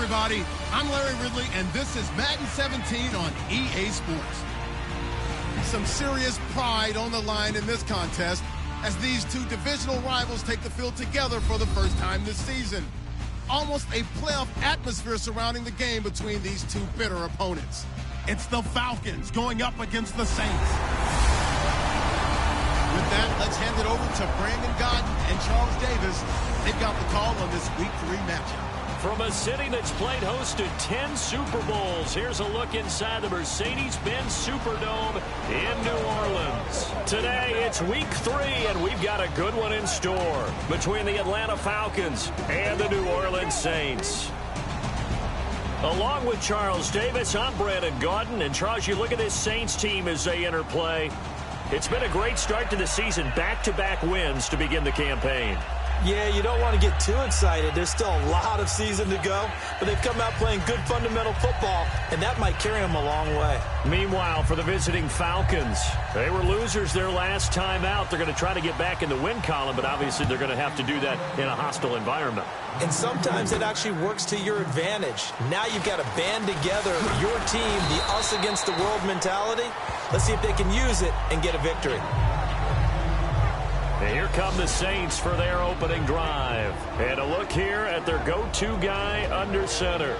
everybody. I'm Larry Ridley, and this is Madden 17 on EA Sports. Some serious pride on the line in this contest as these two divisional rivals take the field together for the first time this season. Almost a playoff atmosphere surrounding the game between these two bitter opponents. It's the Falcons going up against the Saints. With that, let's hand it over to Brandon Godden and Charles Davis. They've got the call on this Week 3 matchup. From a city that's played host to 10 Super Bowls, here's a look inside the Mercedes-Benz Superdome in New Orleans. Today, it's Week 3, and we've got a good one in store between the Atlanta Falcons and the New Orleans Saints. Along with Charles Davis, I'm Brandon Godden. And Charles, you look at this Saints team as they enter play. It's been a great start to the season, back-to-back wins to begin the campaign. Yeah, you don't want to get too excited. There's still a lot of season to go, but they've come out playing good fundamental football, and that might carry them a long way. Meanwhile, for the visiting Falcons, they were losers their last time out. They're going to try to get back in the win column, but obviously they're going to have to do that in a hostile environment. And sometimes it actually works to your advantage. Now you've got to band together your team, the us against the world mentality. Let's see if they can use it and get a victory. And here come the Saints for their opening drive. And a look here at their go-to guy under center.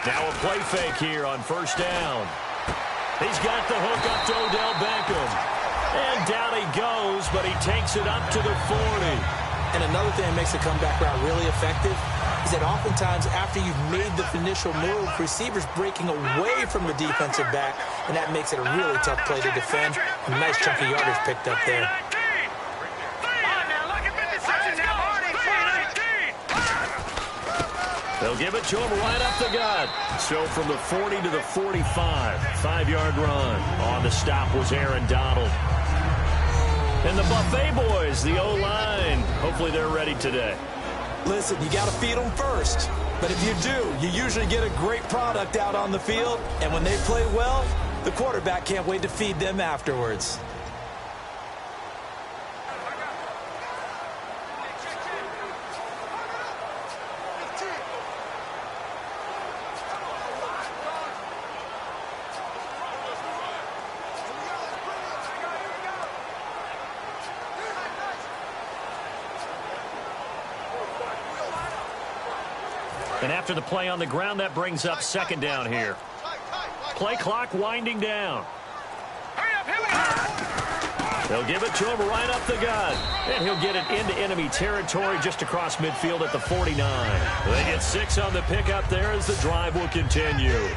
Now a play fake here on first down. He's got the hook up to Odell Beckham. And down he goes, but he takes it up to the 40. And another thing that makes the comeback route really effective is that oftentimes after you've made the initial move, receivers breaking away from the defensive back, and that makes it a really tough play to defend. A nice chunk of yardage picked up there. They'll give it to him right up the gut. So from the 40 to the 45, 5-yard run. On the stop was Aaron Donald. And the Buffet boys, the O-line, hopefully they're ready today. Listen, you got to feed them first. But if you do, you usually get a great product out on the field. And when they play well, the quarterback can't wait to feed them afterwards. And after the play on the ground, that brings up second down here. Play clock winding down. They'll give it to him right up the gut. And he'll get it into enemy territory just across midfield at the 49. They get 6 on the pickup there as the drive will continue.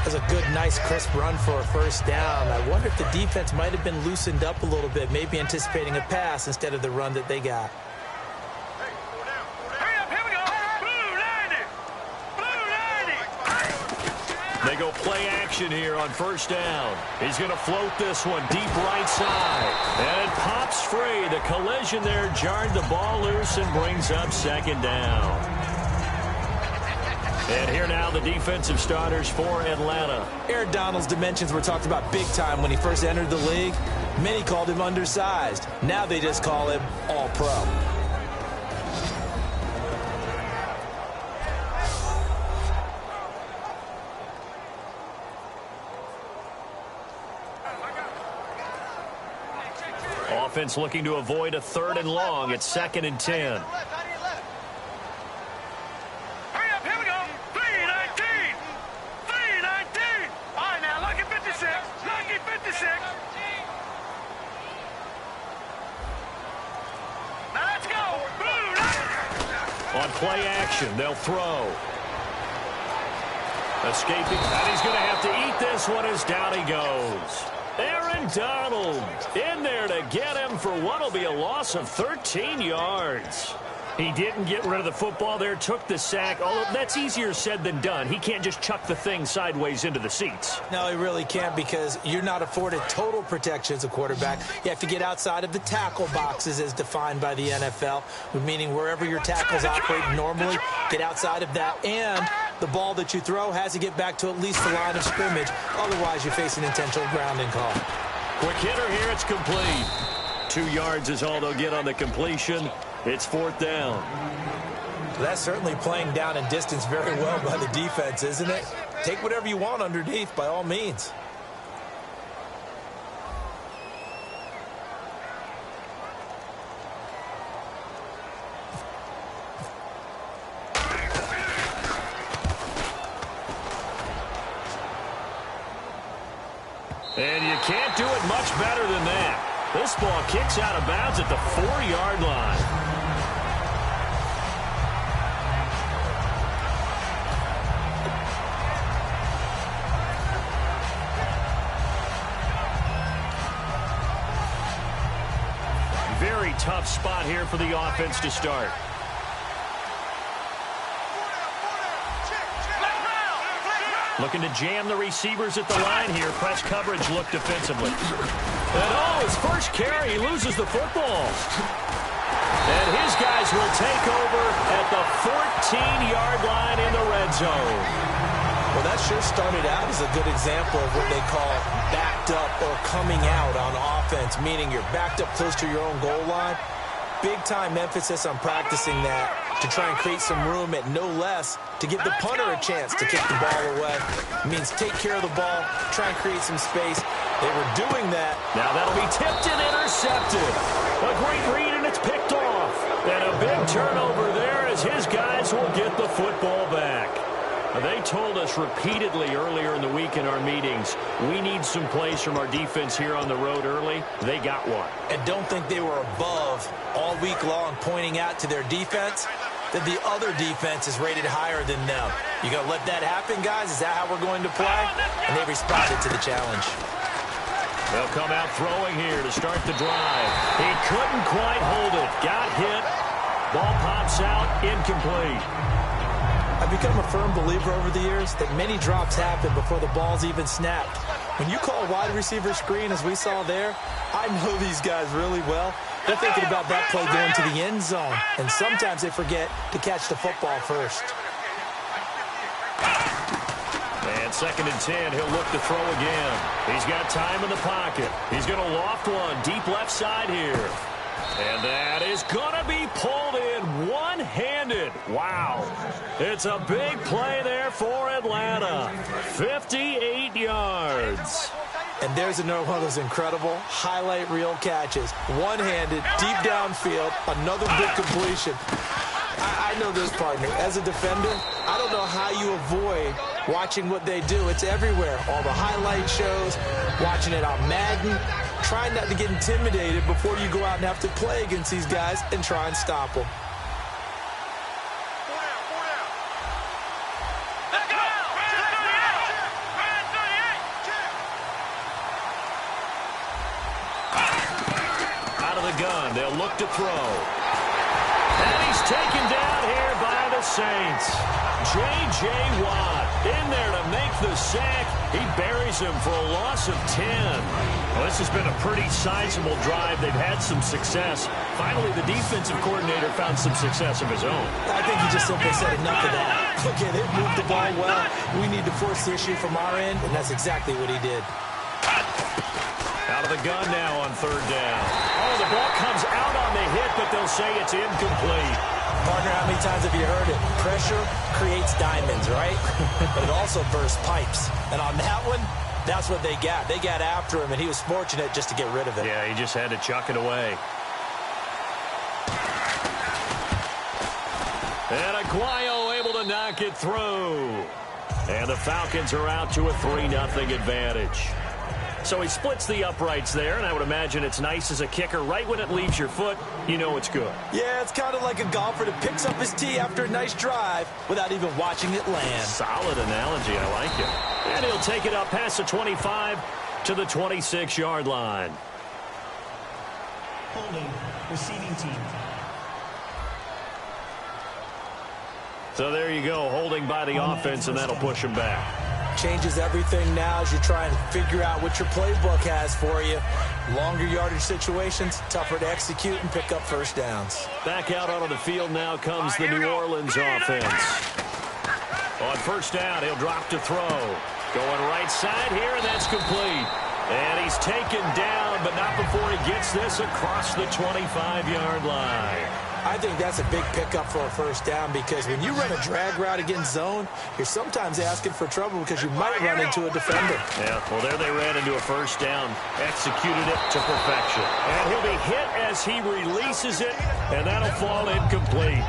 That's a good, nice, crisp run for a first down. I wonder if the defense might have been loosened up a little bit, maybe anticipating a pass instead of the run that they got. They go play action here on first down. He's going to float this one deep right side. And it pops free. The collision there jarred the ball loose and brings up second down. And here now the defensive starters for Atlanta. Aaron Donald's dimensions were talked about big time when he first entered the league. Many called him undersized. Now they just call him all-pro. Offense looking to avoid a 3rd and long. It's 2nd and 10. On play action, they'll throw. Escaping, and he's going to have to eat this one as down he goes. Aaron Donald in there to get him for what will be a loss of 13 yards. He didn't get rid of the football there, took the sack. Although that's easier said than done. He can't just chuck the thing sideways into the seats. No, he really can't, because you're not afforded total protection as a quarterback. You have to get outside of the tackle boxes as defined by the NFL, meaning wherever your tackles operate normally, get outside of that. And the ball that you throw has to get back to at least the line of scrimmage. Otherwise, you're facing intentional grounding call. Quick hitter here, it's complete. 2 yards is all they'll get on the completion. It's 4th down. That's certainly playing down and distance very well by the defense, isn't it? Take whatever you want underneath, by all means. And you can't do it much better than that. This ball kicks out of bounds at the 4-yard line. Very tough spot here for the offense to start. Looking to jam the receivers at the line here. Press coverage look defensively. And his first carry, he loses the football. And his guys will take over at the 14-yard line in the red zone. Well, that sure started out as a good example of what they call backed up or coming out on offense, meaning you're backed up close to your own goal line. Big-time emphasis on practicing that to try and create some room at no less to give the punter a chance to kick the ball away. It means take care of the ball, try and create some space. They were doing that. Now that'll be tipped and intercepted. A great read, and it's picked off. And a big turnover there as his guys will get the football back. They told us repeatedly earlier in the week in our meetings, we need some plays from our defense here on the road early. They got one. And don't think they were above all week long pointing out to their defense that the other defense is rated higher than them. You going to let that happen, guys? Is that how we're going to play? And they responded to the challenge. They'll come out throwing here to start the drive. He couldn't quite hold it. Got hit. Ball pops out, incomplete. I've become a firm believer over the years that many drops happen before the ball's even snapped. When you call a wide receiver screen, as we saw there, I know these guys really well. They're thinking about that play going to the end zone, and sometimes they forget to catch the football first. And 2nd and 10, he'll look to throw again. He's got time in the pocket. He's going to loft one deep left side here. And that is going to be pulled in one-handed. Wow. It's a big play there for Atlanta. 58 yards. And there's another one of those incredible highlight reel catches. One-handed, deep downfield, another big completion. I know this, partner. As a defender, I don't know how you avoid watching what they do. It's everywhere. All the highlight shows, watching it on Madden. Trying not to get intimidated before you go out and have to play against these guys and try and stop them. Out of the gun, they'll look to throw. And he's taken down here by the Saints. J.J. Watt in there to make the sack. He buries him for a loss of 10. Well, this has been a pretty sizable drive. They've had some success. Finally, the defensive coordinator found some success of his own. I think he just simply said enough of that. Okay, they've moved the ball well. We need to force the issue from our end, and that's exactly what he did. Out of the gun now on 3rd down. Oh, the ball comes out on the hit, but they'll say it's incomplete. Partner, how many times have you heard it? Pressure creates diamonds, right? But it also bursts pipes. And on that one, that's what they got. They got after him, and he was fortunate just to get rid of it. Yeah, he just had to chuck it away. And Aguayo able to knock it through. And the Falcons are out to a 3-0 advantage. So he splits the uprights there, and I would imagine it's nice as a kicker. Right when it leaves your foot, you know it's good. Yeah, it's kind of like a golfer that picks up his tee after a nice drive without even watching it land. Solid analogy. I like it. And he'll take it up past the 25 to the 26-yard line. Holding, receiving team. So there you go, holding by the offense, and that'll push him back. Changes everything now as you try and figure out what your playbook has for you. Longer yardage situations, tougher to execute and pick up first downs. Back out onto the field now comes the New Orleans offense. On first down, he'll drop to throw. Going right side here, and that's complete. And he's taken down, but not before he gets this across the 25-yard line. I think that's a big pickup for a first down because when you run a drag route against zone, you're sometimes asking for trouble because you might run into a defender. Yeah, well, there they ran into a first down, executed it to perfection. And he'll be hit as he releases it, and that'll fall incomplete.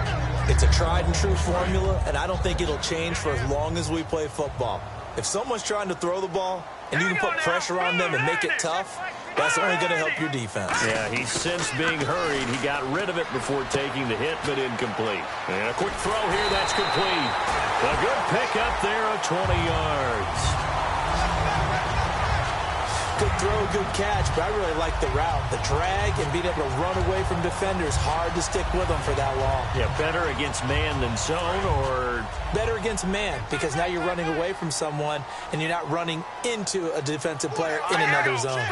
It's a tried-and-true formula, and I don't think it'll change for as long as we play football. If someone's trying to throw the ball and you can put pressure on them and make it tough, that's only going to help your defense. Yeah, he's since being hurried. He got rid of it before taking the hit, but incomplete. And a quick throw here, that's complete. A good pickup there of 20 yards. Good throw, good catch, but I really like the route. The drag and being able to run away from defenders, hard to stick with them for that long. Yeah, better against man than zone, or? Better against man, because now you're running away from someone and you're not running into a defensive player in another zone.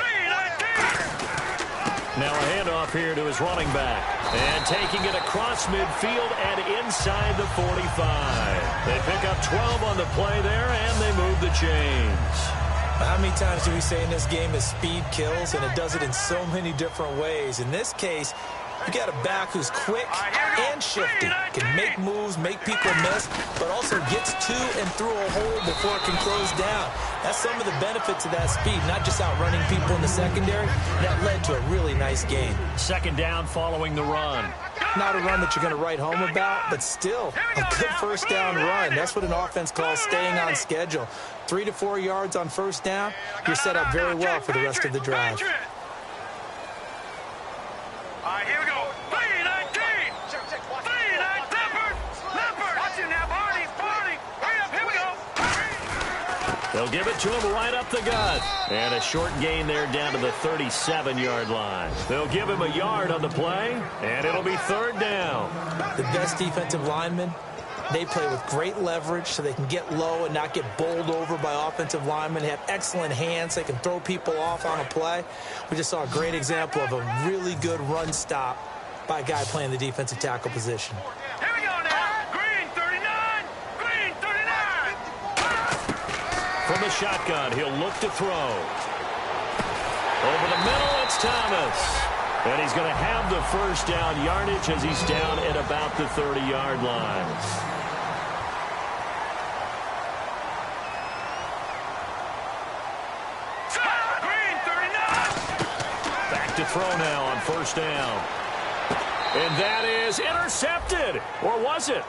Now a handoff here to his running back. And taking it across midfield and inside the 45. They pick up 12 on the play there, and they move the chains. How many times do we say in this game is speed kills, and it does it in so many different ways. In this case, you got a back who's quick and shifty, can make moves, make people miss, but also gets to and through a hole before it can close down. That's some of the benefits of that speed, not just outrunning people in the secondary. That led to a really nice game. Second down following the run. Not a run that you're going to write home about, but still a good first down run. That's what an offense calls staying on schedule. 3 to 4 yards on first down, you're set up very well for the rest of the drive. All right, here we go. 3-19. 3-9. Leopard. Watch it now, Barney. Hurry up, here we go. They'll give it to him right up the gut. And a short gain there down to the 37-yard line. They'll give him a yard on the play, and it'll be third down. The best defensive linemen, they play with great leverage so they can get low and not get bowled over by offensive linemen. They have excellent hands. They can throw people off on a play. We just saw a great example of a really good run stop by a guy playing the defensive tackle position. Here we go now. Green 39. Green 39. From the shotgun, he'll look to throw. Over the middle, it's Thomas. And he's going to have the first down yardage as he's down at about the 30-yard line. Green 39. Back to throw now on first down. And that is intercepted. Or was it?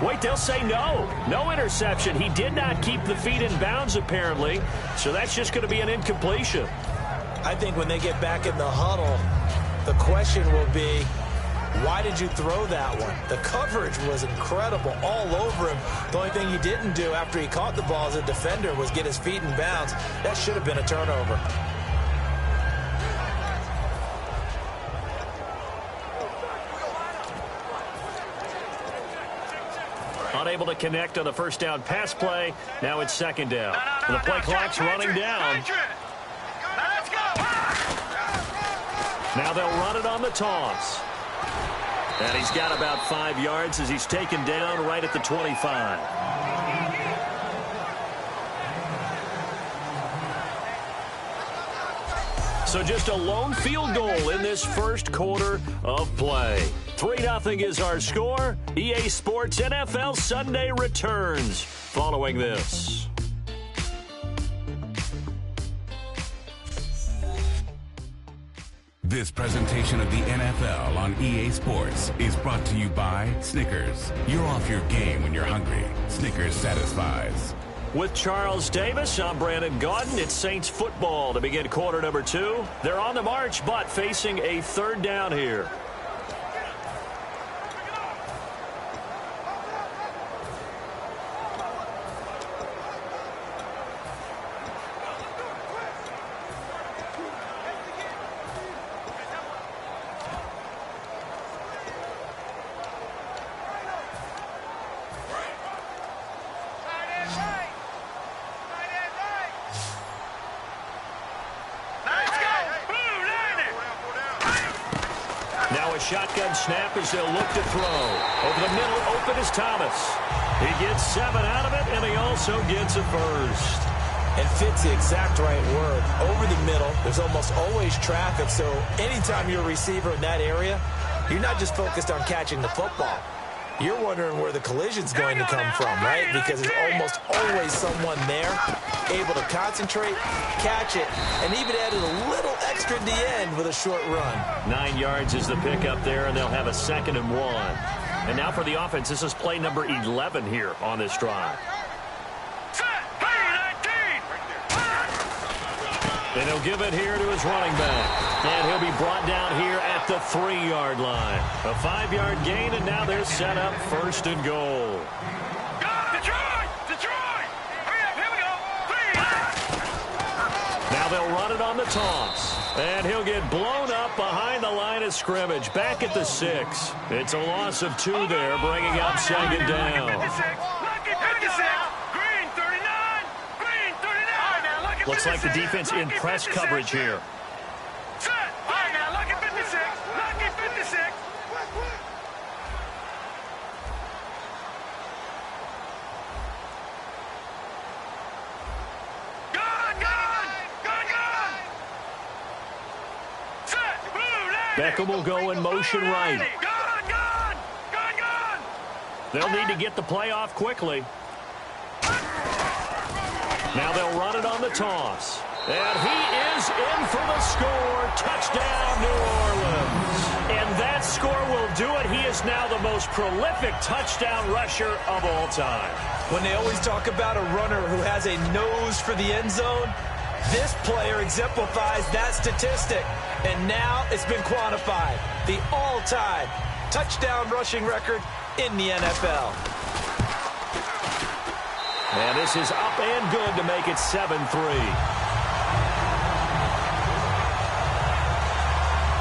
Wait, they'll say no. No interception. He did not keep the feet in bounds, apparently. So that's just going to be an incompletion. I think when they get back in the huddle, the question will be, why did you throw that one? The coverage was incredible all over him. The only thing he didn't do after he caught the ball as a defender was get his feet in bounds. That should have been a turnover. Unable to connect on the first down pass play. Now it's second down. And the play clock's running down. Now they'll run it on the toss. And he's got about 5 yards as he's taken down right at the 25. So just a lone field goal in this first quarter of play. 3-0 is our score. EA Sports NFL Sunday returns following this. This presentation of the NFL on EA Sports is brought to you by Snickers. You're off your game when you're hungry. Snickers satisfies. With Charles Davis, I'm Brandon Gaudin. It's Saints football to begin quarter number 2. They're on the march, but facing a third down here. shotgun snap as they'll look to throw. Over the middle, open is Thomas. He gets 7 out of it, and he also gets a first. And fits the exact right word. Over the middle, there's almost always traffic, so anytime you're a receiver in that area, you're not just focused on catching the football. You're wondering where the collision's going to come from, right? Because there's almost always someone there able to concentrate, catch it, and even added a little extra at the end with a short run. 9 yards is the pickup there, and they'll have a 2nd and 1. And now for the offense, this is play number 11 here on this drive. And he'll give it here to his running back. And he'll be brought down here at the 3-yard line. A 5-yard gain, and now they're set up 1st and goal. Detroit! Hurry up, here we go. 3. Now they'll run it on the toss. And he'll get blown up behind the line of scrimmage. Back at the 6. It's a loss of 2 there, bringing up 2nd down. Looks like the defense in press coverage here. Beckham will go in motion right. They'll need to get the play off quickly. Now they'll run it on the toss. And he is in for the score. Touchdown, New Orleans. And that score will do it. He is now the most prolific touchdown rusher of all time. When they always talk about a runner who has a nose for the end zone, this player exemplifies that statistic. And now it's been quantified. The all-time touchdown rushing record in the NFL. And this is up and good to make it 7-3.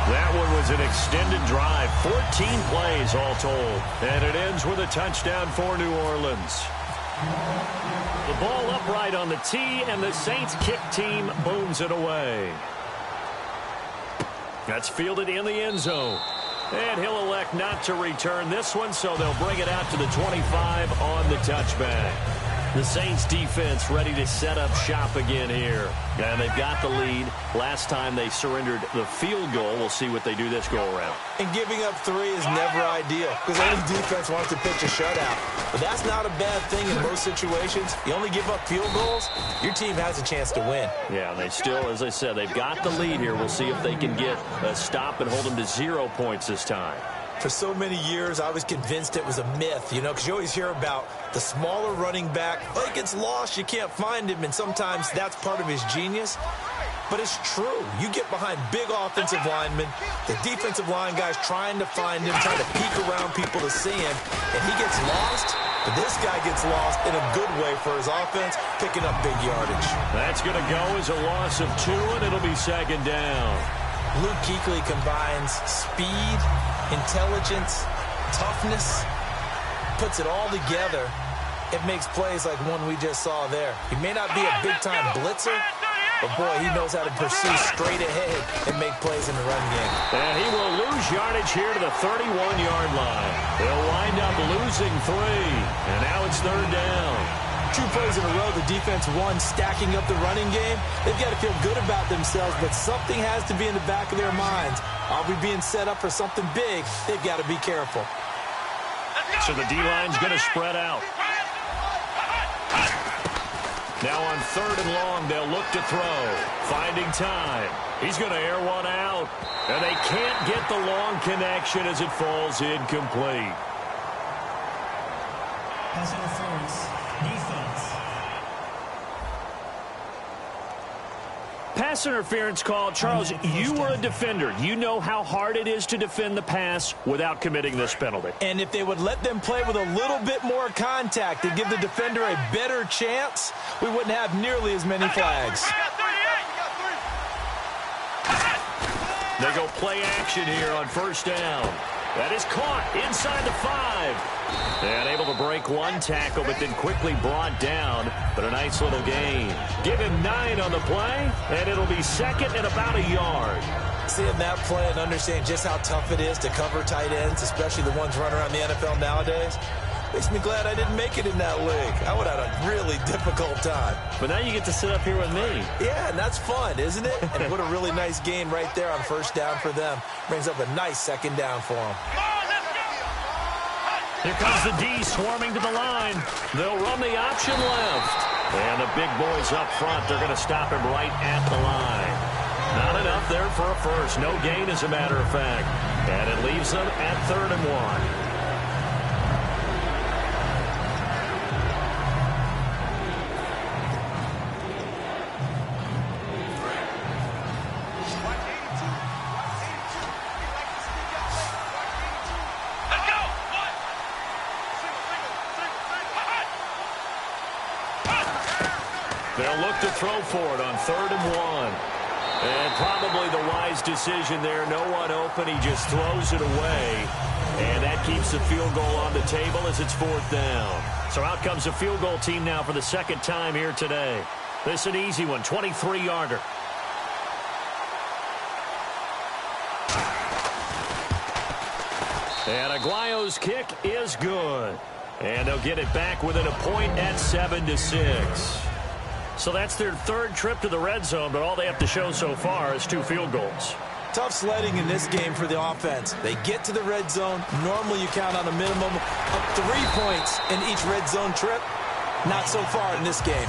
That one was an extended drive, 14 plays all told. And it ends with a touchdown for New Orleans. The ball upright on the tee, and the Saints kick team booms it away. That's fielded in the end zone. And he'll elect not to return this one, so they'll bring it out to the 25 on the touchback. The Saints defense ready to set up shop again here. And they've got the lead. Last time they surrendered the field goal. We'll see what they do this go-around. And giving up 3 is never ideal because any defense wants to pitch a shutout. But that's not a bad thing in most situations. You only give up field goals, your team has a chance to win. Yeah, they still, as I said, they've got the lead here. We'll see if they can get a stop and hold them to 0 points this time. For so many years, I was convinced it was a myth, you know, because you always hear about the smaller running back. Oh, he gets lost, you can't find him, and sometimes that's part of his genius. But it's true. You get behind big offensive linemen, the defensive line guys trying to find him, trying to peek around people to see him, and he gets lost. But this guy gets lost in a good way for his offense, picking up big yardage. That's going to go as a loss of 2, and it'll be 2nd down. Luke Kuechly combines speed, intelligence, toughness, puts it all together. It makes plays like one we just saw there. He may not be a big-time blitzer, but, boy, he knows how to pursue straight ahead and make plays in the run game. And he will lose yardage here to the 31-yard line. They'll wind up losing 3, and now it's 3rd down. 2 plays in a row, the defense won, stacking up the running game. They've got to feel good about themselves, but something has to be in the back of their minds. Are we being set up for something big? They've got to be careful. So the D-line's going to spread out. Now on 3rd and long, they'll look to throw. Finding time. He's going to air one out. And they can't get the long connection as it falls incomplete. Pass interference. Defense. Pass interference call. Charles, you were a defender. You know how hard it is to defend the pass without committing this penalty. And if they would let them play with a little bit more contact and give the defender a better chance, we wouldn't have nearly as many flags. They go play action here on 1st down. That is caught inside the 5. And able to break one tackle, but then quickly brought down. But a nice little gain. Give him 9 on the play, and it'll be second and about a yard. Seeing that play and understanding just how tough it is to cover tight ends, especially the ones running around the NFL nowadays, makes me glad I didn't make it in that league. I would have had a really difficult time. But now you get to sit up here with me. Yeah, and that's fun, isn't it? And what a really nice gain right there on first down for them. Brings up a nice second down for them. Here comes the D swarming to the line. They'll run the option left. And the big boys up front, they're going to stop him right at the line. Not enough there for a first. No gain, as a matter of fact. And it leaves them at 3rd and 1. They'll look to throw for it on 3rd and 1. And probably the wise decision there. No one open. He just throws it away. And that keeps the field goal on the table as it's 4th down. So out comes the field goal team now for the second time here today. This is an easy one, 23-yarder. And Aguayo's kick is good. And they'll get it back within a point at 7-6. So that's their 3rd trip to the red zone, but all they have to show so far is 2 field goals. Tough sledding in this game for the offense. They get to the red zone. Normally you count on a minimum of 3 points in each red zone trip. Not so far in this game.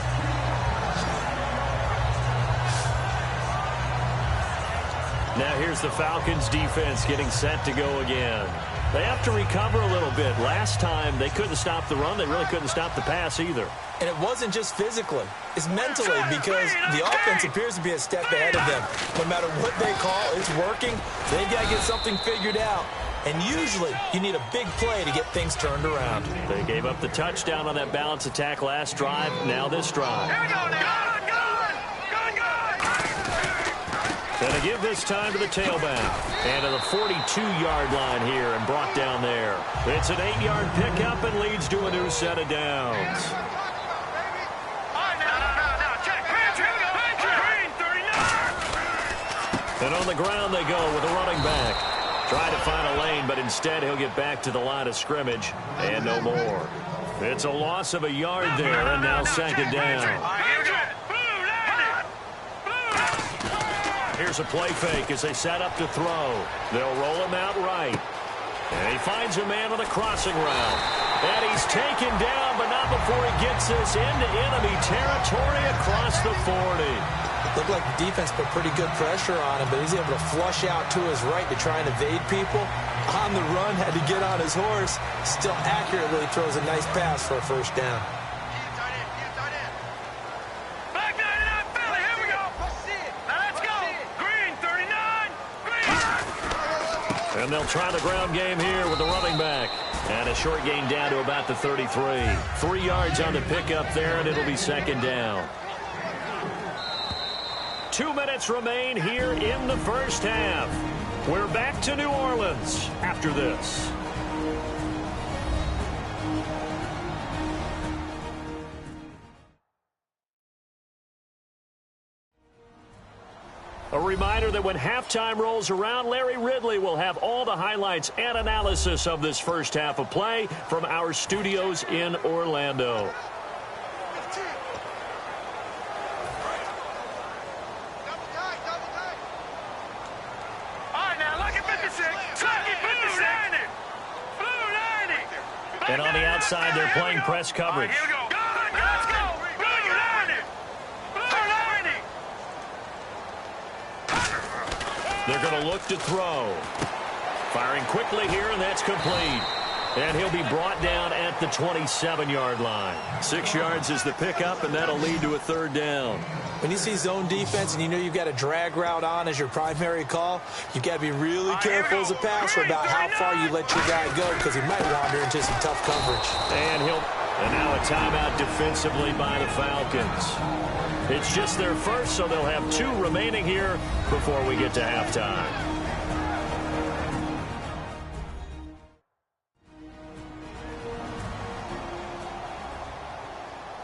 Now here's the Falcons defense getting set to go again. They have to recover a little bit. Last time they couldn't stop the run. They really couldn't stop the pass either. And it wasn't just physically. It's mentally, because the offense appears to be a step ahead of them. No matter what they call, it's working. They've got to get something figured out. And usually, you need a big play to get things turned around. They gave up the touchdown on that balance attack last drive. Now this drive. Here we go now. Going to give this time to the tailback. And to the 42-yard line here and brought down there. It's an 8-yard pickup and leads to a new set of downs. And on the ground they go with a running back. Trying to find a lane, but instead he'll get back to the line of scrimmage. And no more. It's a loss of a yard there, and now second down. Here's a play fake as they set up to throw. They'll roll him out right. And he finds a man on the crossing route. And he's taken down, but not before he gets this into enemy territory across the 40. Looked like the defense put pretty good pressure on him, but he's able to flush out to his right to try and evade people. On the run, had to get on his horse. Still accurately throws a nice pass for a first down. And they'll try the ground game here with the running back. And a short gain down to about the 33. 3 yards on the pickup there, and it'll be second down. 2 minutes remain here in the first half. We're back to New Orleans after this. A reminder that when halftime rolls around, Larry Ridley will have all the highlights and analysis of this first half of play from our studios in Orlando. And on the outside, they're playing press coverage. They're going to look to throw. Firing quickly here, and that's complete. And he'll be brought down at the 27-yard line. 6 yards is the pickup, and that'll lead to a third down. When you see zone defense and you know you've got a drag route on as your primary call, you've got to be really careful as a passer about how far you let your guy go, because he might wander into some tough coverage. And now a timeout defensively by the Falcons. It's just their first, so they'll have 2 remaining here before we get to halftime.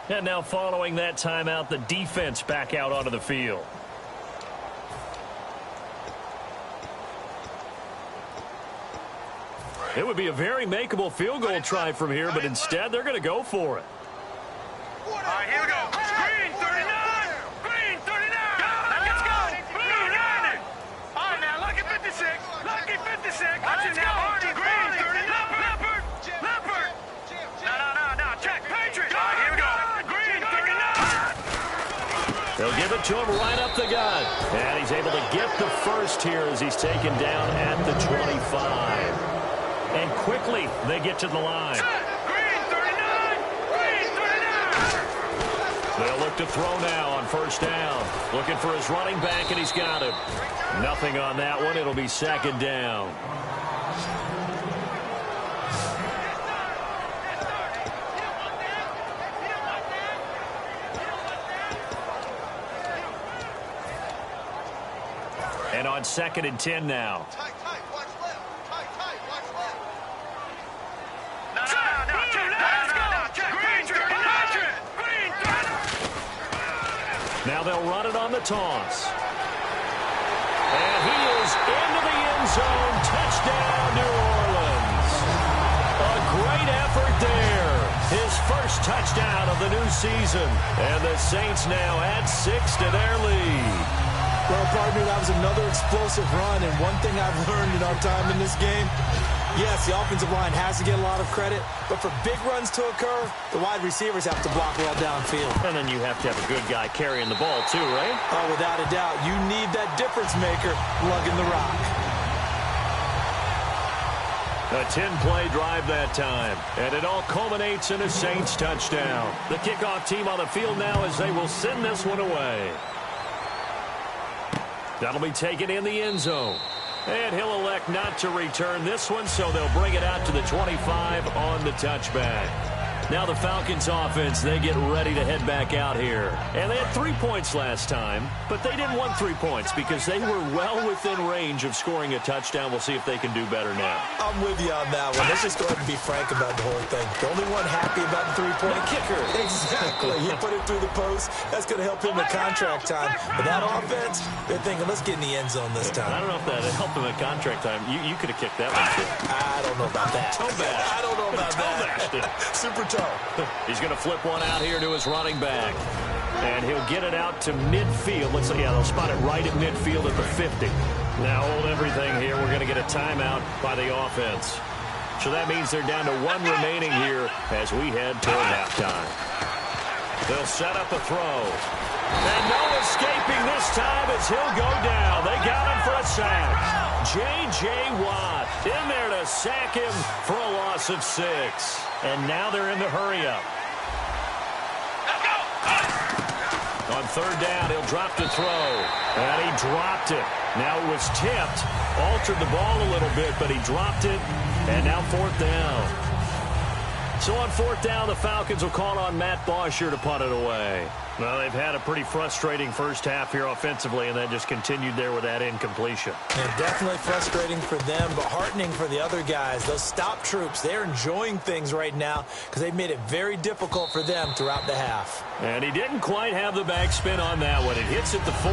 And now following that timeout, the defense back out onto the field. It would be a very makeable field goal try from here, but instead they're going to go for it. All right, here we go. Green 39. Green 39. Let's go. Blue 90. All right, now, lucky 56. Lucky 56. Watch it now. Hardy, green 30. Leopard. Leopard. No. Check. Patriot. All right, here we go. Green 39. They'll give it to him right up the gut. And he's able to get the first here as he's taken down at the 25. And quickly, they get to the line. Green 39. Green 39. They'll look to throw now on first down. Looking for his running back, and he's got him. Nothing on that one. It'll be second down. And on 2nd and 10 now. Now they'll run it on the toss. And he is into the end zone. Touchdown, New Orleans. A great effort there. His first touchdown of the new season. And the Saints now add 6 to their lead. Well, partner, that was another explosive run. And one thing I've learned in our time in this game, yes, the offensive line has to get a lot of credit, but for big runs to occur, the wide receivers have to block well downfield. And then you have to have a good guy carrying the ball too, right? Oh, without a doubt. You need that difference maker lugging the rock. A 10-play drive that time, and it all culminates in a Saints touchdown. The kickoff team on the field now as they will send this one away. That'll be taken in the end zone. And he'll elect not to return this one, so they'll bring it out to the 25 on the touchback. Now the Falcons offense, they get ready to head back out here. And they had 3 points last time, but they didn't want 3 points because they were well within range of scoring a touchdown. We'll see if they can do better now. I'm with you on that one. Let's just go ahead and be frank about the whole thing. The only one happy about the 3-point kicker. Exactly. He put it through the post. That's going to help him in contract time. But that offense, they're thinking, let's get in the end zone this time. I don't know if that helped him at contract time. You could have kicked that one, too. I don't know about that. I don't know about that. Super tough. He's going to flip one out here to his running back. And he'll get it out to midfield. Let's see, yeah, they'll spot it right at midfield at the 50. Now hold everything here. We're going to get a timeout by the offense. So that means they're down to 1 remaining here as we head toward halftime. They'll set up a throw. And no escaping this time as he'll go down. They got him for a sack. J.J. Watt in there to sack him for a loss of 6. And now they're in the hurry-up. On 3rd down, he'll drop to throw. And he dropped it. Now it was tipped. Altered the ball a little bit, but he dropped it. And now 4th down. So on 4th down, the Falcons will call on Matt Bosher to punt it away. Well, they've had a pretty frustrating first half here offensively, and then just continued there with that incompletion. Yeah, definitely frustrating for them, but heartening for the other guys. Those stop troops, they're enjoying things right now because they've made it very difficult for them throughout the half. And he didn't quite have the backspin on that one. It hits at the 4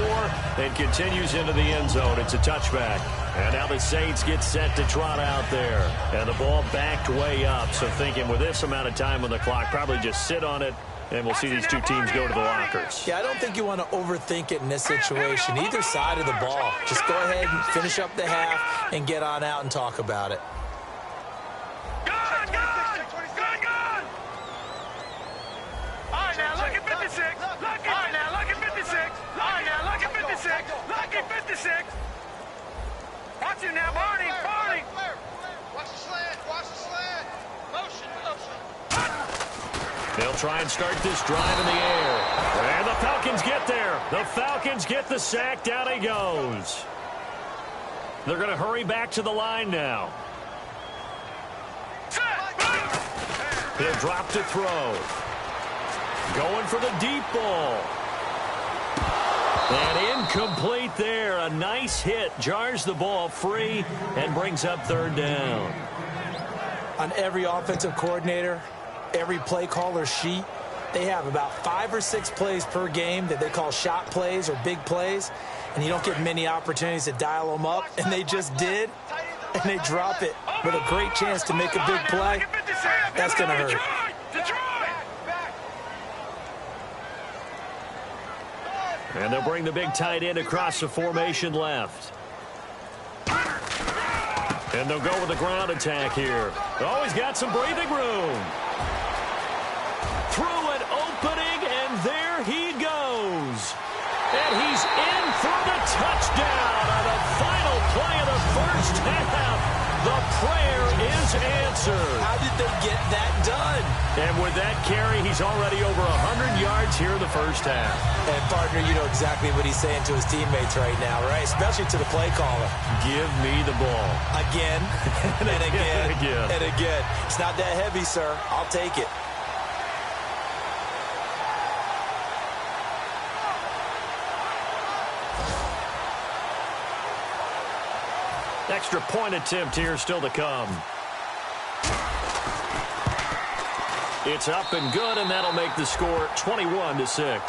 and continues into the end zone. It's a touchback. And now the Saints get set to trot out there. And the ball backed way up, so thinking with this amount of time on the clock, probably just sit on it. And we'll see these two teams go to the lockers. Yeah, I don't think you want to overthink it in this situation. Either side of the ball. Just go ahead and finish up the half and get on out and talk about it. Good! All right, now, look at 56. All right, now, look at 56. All right, now, look at 56. Look at 56. Watch it now, Barney. Watch the slant. Motion. They'll try and start this drive in the air. And the Falcons get there. The Falcons get the sack. Down he goes. They're going to hurry back to the line now. He'll drop to throw. Going for the deep ball. And incomplete there. A nice hit. Jars the ball free and brings up 3rd down. On every offensive coordinator, every play caller sheet, They have about 5 or 6 plays per game that they call shot plays or big plays, and you don't get many opportunities to dial them up, and they just did, and they drop it with a great chance to make a big play. That's going to hurt. And they'll bring the big tight end across the formation left. And they'll go with the ground attack here. Oh, he's got some breathing room. Through an opening, and there he goes. And he's in for the touchdown on the final play of the first half. The prayer is answered. How did they get that done? And with that carry, he's already over 100 yards here in the first half. And, partner, you know exactly what he's saying to his teammates right now, right? Especially to the play caller. Give me the ball. Again, and again, again. and again. It's not that heavy, sir. I'll take it. Extra point attempt here still to come. It's up and good, and that'll make the score 21-6.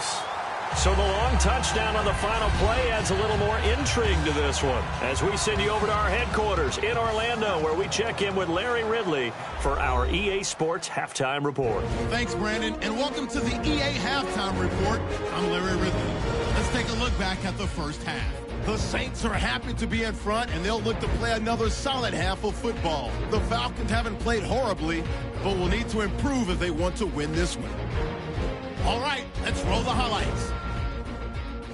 So the long touchdown on the final play adds a little more intrigue to this one as we send you over to our headquarters in Orlando, where we check in with Larry Ridley for our EA Sports Halftime Report. Thanks, Brandon, and welcome to the EA Halftime Report. I'm Larry Ridley. Let's take a look back at the first half. The Saints are happy to be in front, and they'll look to play another solid half of football. The Falcons haven't played horribly, but will need to improve if they want to win this one. All right, let's roll the highlights.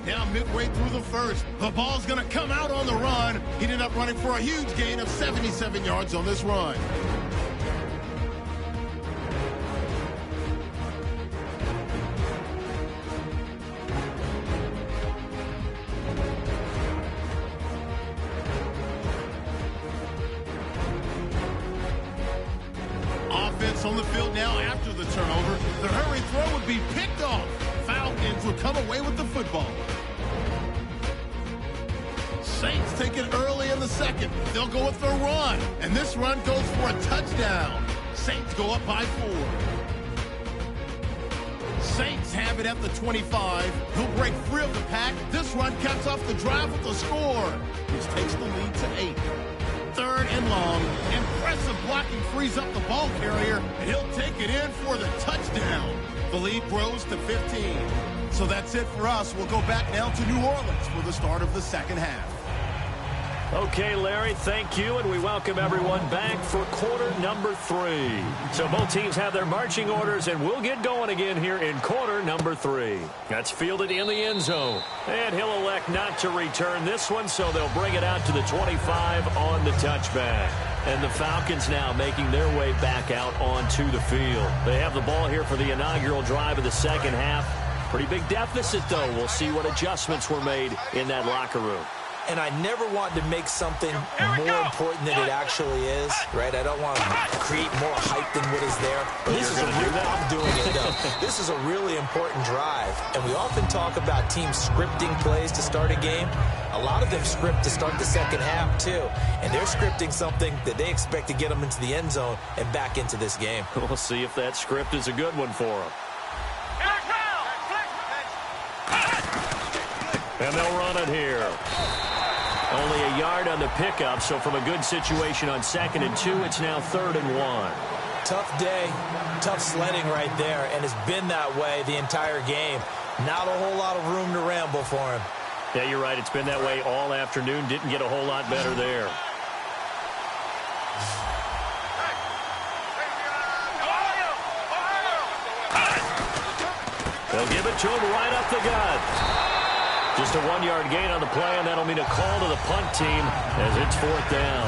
Now midway through the first, the ball's going to come out on the run. He ended up running for a huge gain of 77 yards on this run. Offense on the field now after the turnover. The hurry throw would be picked off. Falcons will come away with the football. Saints take it early in the second. They'll go with their run, and this run goes for a touchdown. Saints go up by 4. Saints have it at the 25. He'll break free of the pack. This run caps off the drive with a score, which takes the lead to 8. 3rd and long. Impressive blocking frees up the ball carrier, and he'll take it in for the touchdown. The lead grows to 15. So that's it for us. We'll go back now to New Orleans for the start of the second half. Okay, Larry, thank you, and we welcome everyone back for quarter number 3. So both teams have their marching orders, and we'll get going again here in quarter number 3. That's fielded in the end zone, and he'll elect not to return this one, so they'll bring it out to the 25 on the touchback. And the Falcons now making their way back out onto the field. They have the ball here for the inaugural drive of the second half. Pretty big deficit, though. We'll see what adjustments were made in that locker room. And I never want to make something more important than it actually is, right? I don't want to create more hype than what is there. But this is I'm doing it, though. This is a really important drive. And we often talk about teams scripting plays to start a game. A lot of them script to start the second half, too. And they're scripting something that they expect to get them into the end zone and back into this game. We'll see if that script is a good one for them. And they'll run it here. Only a yard on the pickup, so from a good situation on 2nd and 2, it's now 3rd and 1. Tough day, tough sledding right there, and it's been that way the entire game. Not a whole lot of room to ramble for him. Yeah, you're right. It's been that way all afternoon. Didn't get a whole lot better there. They'll give it to him right up the gut. Just a 1-yard gain on the play, and that'll mean a call to the punt team as it's 4th down.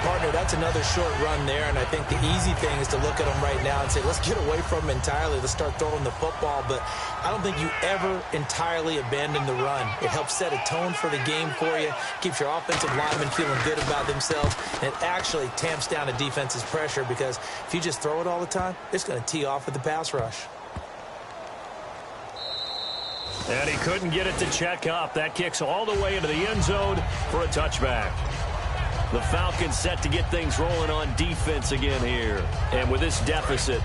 Partner, that's another short run there, and I think the easy thing is to look at them right now and say, let's get away from them entirely. Let's start throwing the football, but I don't think you ever entirely abandon the run. It helps set a tone for the game for you, keeps your offensive linemen feeling good about themselves, and it actually tamps down a defense's pressure because if you just throw it all the time, it's going to tee off with the pass rush. And he couldn't get it to check up. That kicks all the way into the end zone for a touchback. The Falcons set to get things rolling on defense again here. And with this deficit,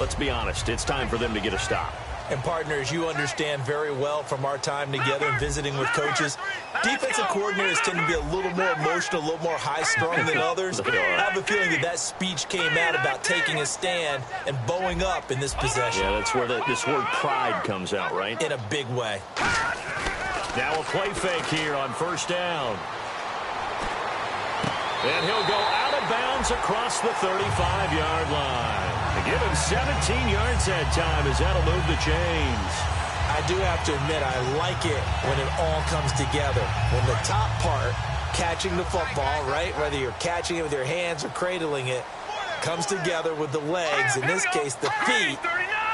let's be honest, it's time for them to get a stop. And partners, you understand very well from our time together and visiting with coaches, defensive coordinators tend to be a little more emotional, a little more high-strung than others. I have a feeling that speech came out about taking a stand and bowing up in this possession. Yeah, that's where this word pride comes out, right? In a big way. Now a play fake here on first down. And he'll go out of bounds across the 35-yard line. Give him 17 yards that time as that'll move the chains. I do have to admit, I like it when it all comes together. When the top part, catching the football, right, whether you're catching it with your hands or cradling it, comes together with the legs, in this case the feet,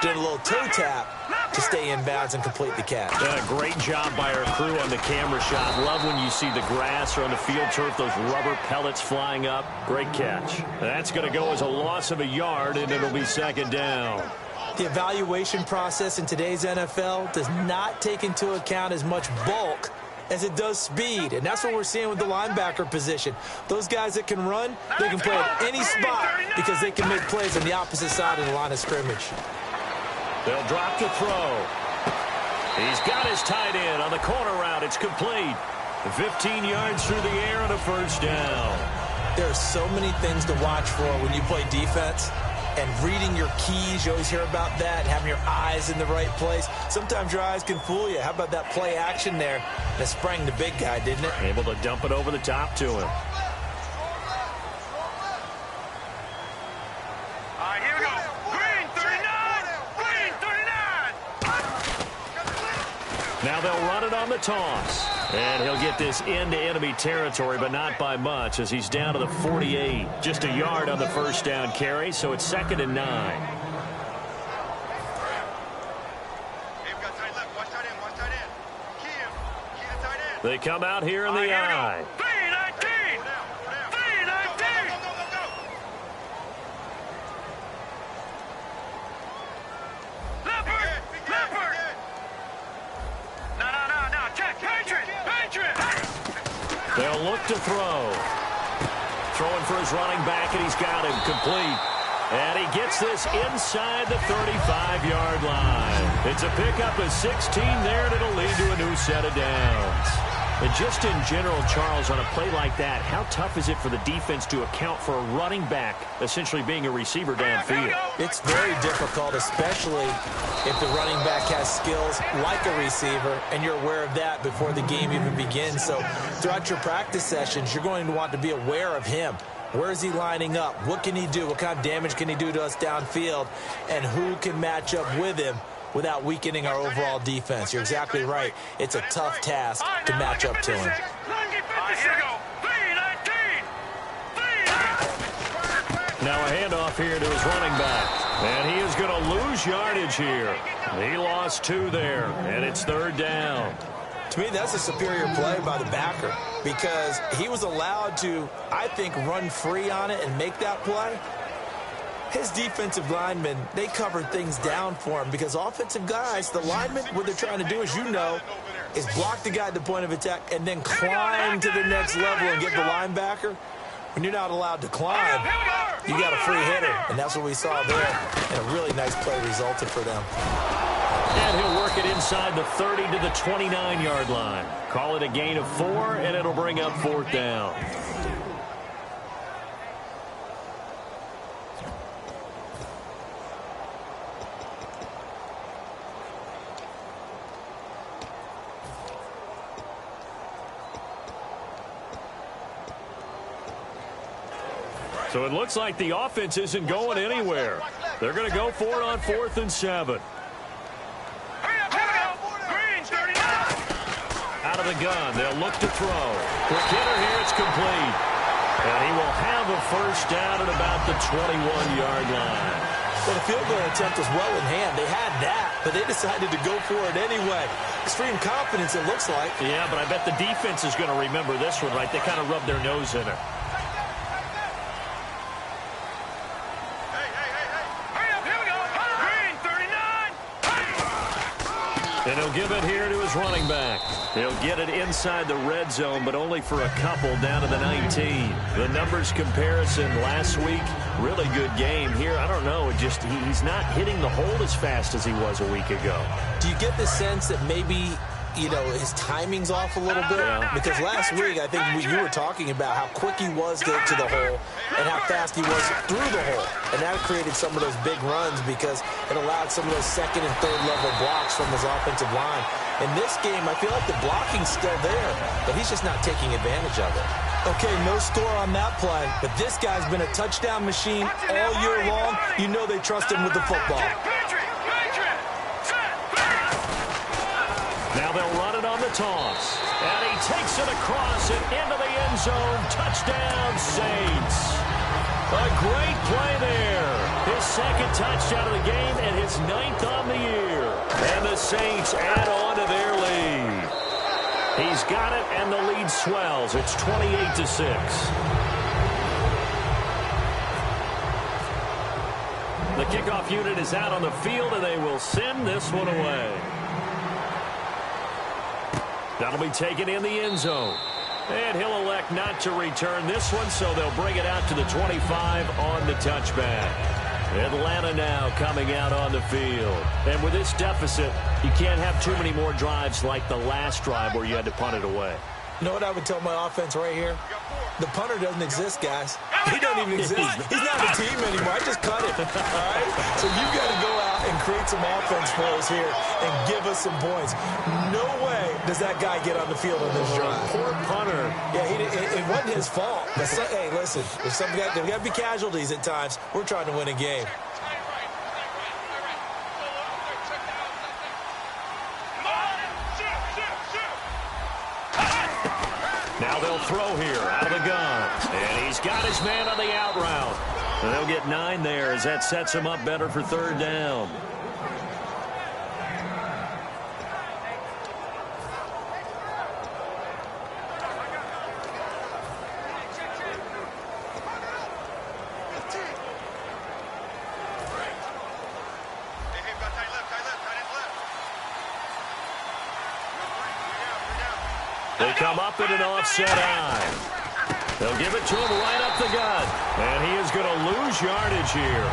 doing a little toe tap to stay in bounds and complete the catch. Great job by our crew on the camera shot. Love when you see the grass or on the field turf, those rubber pellets flying up. Great catch. That's going to go as a loss of a yard, and it'll be second down. The evaluation process in today's NFL does not take into account as much bulk as it does speed, and that's what we're seeing with the linebacker position. Those guys that can run, they can play at any spot because they can make plays on the opposite side of the line of scrimmage. They'll drop to throw. He's got his tight end on the corner route. It's complete. 15 yards through the air and a first down. There are so many things to watch for when you play defense. And reading your keys, you always hear about that, and having your eyes in the right place. Sometimes your eyes can fool you. How about that play action there? And it sprang the big guy, didn't it? Able to dump it over the top to him. All right, here we go. Green 39. Green 39. Now they'll run it on the toss. And he'll get this into enemy territory, but not by much, as he's down to the 48. Just a yard on the first down carry, so it's 2nd and 9. They come out here in the I. They'll look to throw. Throwing for his running back, and he's got him complete. And he gets this inside the 35-yard line. It's a pickup of 16 there, and it'll lead to a new set of downs. And just in general, Charles, on a play like that, how tough is it for the defense to account for a running back essentially being a receiver downfield? It's very difficult, especially if the running back has skills like a receiver, and you're aware of that before the game even begins. So throughout your practice sessions, you're going to want to be aware of him. Where is he lining up? What can he do? What kind of damage can he do to us downfield? And who can match up with him without weakening our overall defense? You're exactly right. It's a tough task to match up to him. Now a handoff here to his running back. And he is going to lose yardage here. He lost 2 there, and it's 3rd down. To me, that's a superior play by the backer because he was allowed to, I think, run free on it and make that play. His defensive linemen, they covered things down for him because offensive guys, the linemen, what they're trying to do, as you know, is block the guy at the point of attack and then climb to the next level and get the linebacker. When you're not allowed to climb, you got a free hitter, and that's what we saw there. And a really nice play resulted for them. And he'll work it inside the 30 to the 29-yard line. Call it a gain of 4, and it'll bring up 4th down. So it looks like the offense isn't going anywhere. They're going to go for it on 4th and 7. Out of the gun, they'll look to throw. Quick hitter here, it's complete. And he will have a first down at about the 21-yard line. Well, the field goal attempt was well in hand. They had that, but they decided to go for it anyway. Extreme confidence, it looks like. Yeah, but I bet the defense is going to remember this one, right? They kind of rubbed their nose in it. And he'll give it here to his running back. He'll get it inside the red zone, but only for a couple down to the 19. The numbers comparison last week, really good game. Here, I don't know, he's not hitting the hole as fast as he was a week ago. Do you get the sense that maybe, his timing's off a little bit? Yeah. Because last week, I think you were talking about how quick he was to the hole and how fast he was through the hole. And that created some of those big runs because it allowed some of those second and third level blocks from his offensive line. In this game, I feel like the blocking's still there, but he's just not taking advantage of it. Okay, no score on that play, but this guy's been a touchdown machine all year long. You know they trust him with the football. Now they'll run it on the toss. And he takes it across and into the end zone. Touchdown, Saints. A great play there. His second touchdown of the game and his 9th on the year. And the Saints add on to their lead. He's got it, and the lead swells. It's 28-6. The kickoff unit is out on the field, and they will send this one away. That'll be taken in the end zone. And he'll elect not to return this one, so they'll bring it out to the 25 on the touchback. Atlanta now coming out on the field. And with this deficit, you can't have too many more drives like the last drive where you had to punt it away. You know what I would tell my offense right here? The punter doesn't exist, guys. He doesn't even exist. He's not a team anymore. I just cut him. All right? So you've got to go out and create some offense for us here and give us some points. No way does that guy get on the field on this drive. Poor punter. Yeah, it wasn't his fault. But hey, listen, there's got to be casualties at times. We're trying to win a game. Now they'll throw here out of the gun. And he's got his man on the out route. And they'll get 9 there as that sets him up better for 3rd down. They come up in an offset eye. They'll give it to him right up the gut. And he is going to lose yardage here.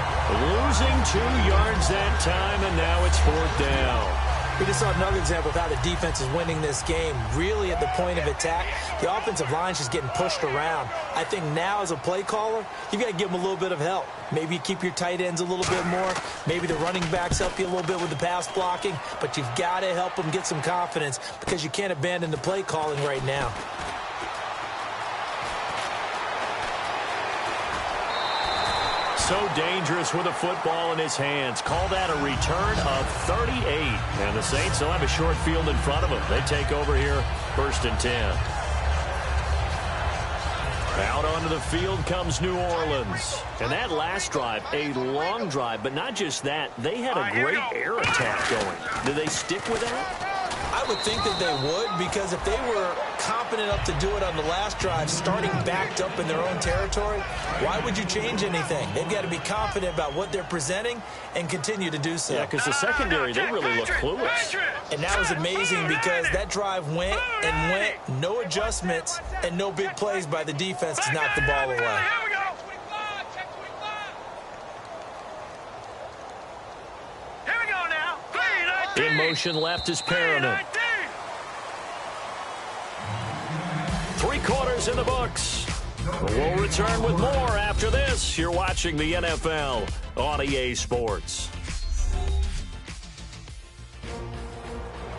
Losing 2 yards that time, and now it's 4th down. We just saw another example of how the defense is winning this game. Really at the point of attack, the offensive line's just getting pushed around. I think now as a play caller, you've got to give them a little bit of help. Maybe you keep your tight ends a little bit more. Maybe the running backs help you a little bit with the pass blocking. But you've got to help them get some confidence because you can't abandon the play calling right now. So dangerous with a football in his hands. Call that a return of 38. And the Saints will have a short field in front of them. They take over here, 1st and 10. Out onto the field comes New Orleans. And that last drive, a long drive, but not just that. They had a great air attack going. Do they stick with that? I would think that they would, because if they were confident enough to do it on the last drive, starting backed up in their own territory, why would you change anything? They've got to be confident about what they're presenting and continue to do so. Yeah, because the secondary, they really look clueless. And that was amazing because that drive went and went, no adjustments and no big plays by the defense to knock the ball away. In motion left is Perriman. 3 quarters in the books. We'll return with more after this. You're watching the NFL on EA Sports.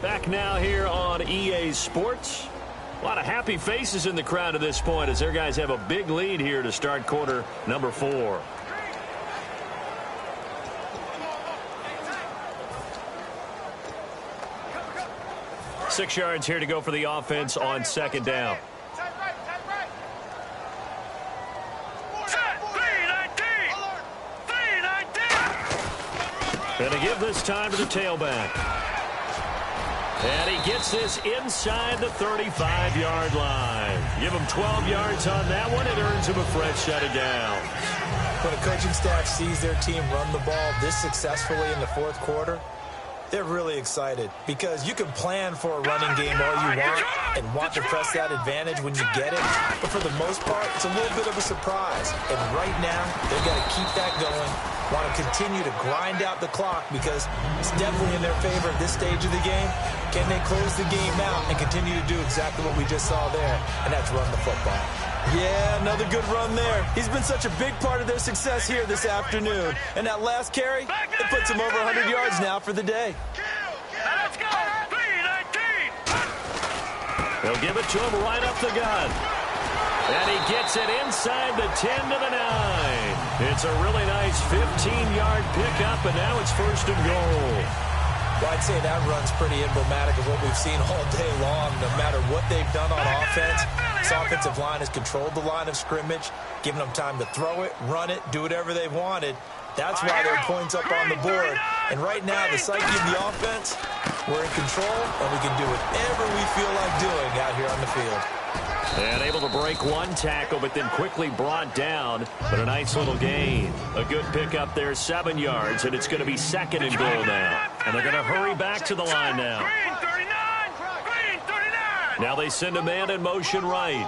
Back now here on EA Sports. A lot of happy faces in the crowd at this point as their guys have a big lead here to start quarter number 4. Six yards here to go for the offense on 2nd down. And to give this time to the tailback. And he gets this inside the 35-yard line. Give him 12 yards on that one. It earns him a fresh set of downs. When a coaching staff sees their team run the ball this successfully in the 4th quarter, They're really excited because you can plan for a running game all you want and want to press that advantage when you get it. But for the most part, it's a little bit of a surprise. And right now, they've got to keep that going, want to continue to grind out the clock because it's definitely in their favor at this stage of the game. Can they close the game out and continue to do exactly what we just saw there, and that's run the football? Yeah, another good run there. He's been such a big part of their success here this afternoon. And that last carry, it puts him over 100 yards now for the day. Let's go! 3-19! They'll give it to him right up the gut. And he gets it inside the 10 to the 9. It's a really nice 15-yard pickup, and now it's 1st and goal. Well, I'd say that run's pretty emblematic of what we've seen all day long. No matter what they've done on offense, this offensive line has controlled the line of scrimmage, given them time to throw it, run it, do whatever they've wanted. That's why there are points up on the board. And right now, the psyche of the offense, we're in control, and we can do whatever we feel like doing out here on the field. And able to break one tackle, but then quickly brought down. But a nice little gain. A good pickup there, 7 yards, and it's going to be 2nd and goal now. And they're going to hurry back to the line now. Green 39! Green 39! Now they send a man in motion right.